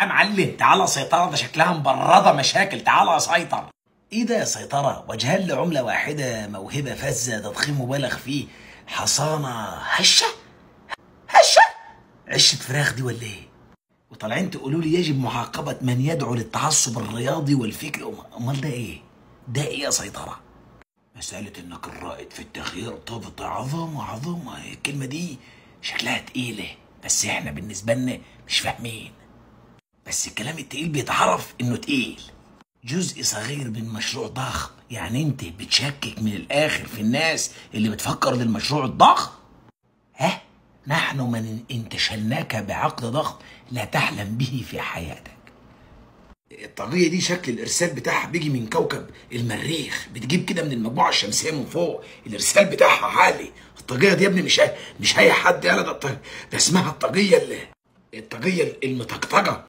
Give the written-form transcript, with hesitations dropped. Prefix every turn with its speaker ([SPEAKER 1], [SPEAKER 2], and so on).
[SPEAKER 1] يا معلم تعالى سيطرة، ده شكلها مبردة مشاكل، تعالى سيطر. ايه ده يا سيطرة؟ وجهان لعملة واحدة، موهبة فذة، تضخيم مبالغ فيه، حصانة هشة هشة، عشة فراخ دي ولا ايه؟ وطالعين تقولوا لي يجب معاقبة من يدعو للتعصب الرياضي والفكري، امال ده ايه؟ ده ايه يا سيطرة؟ مسألة انك الرائد في التغيير طبط عظمة عظمة، الكلمة دي شكلها تقيلة، بس احنا بالنسبة لنا مش فاهمين. بس الكلام التقيل بيتعرف انه تقيل. جزء صغير من مشروع ضخم، يعني انت بتشكك من الاخر في الناس اللي بتفكر للمشروع الضخم. ها؟ نحن من انتشلناك بعقد ضخم لا تحلم به في حياتك. الطاقية دي شكل الارسال بتاعها بيجي من كوكب المريخ، بتجيب كده من المجموعة الشمسية من فوق، الارسال بتاعها عالي. الطاقية دي يا ابني مش اي حد، يلا ده اسمها الطاقية المطقطقة.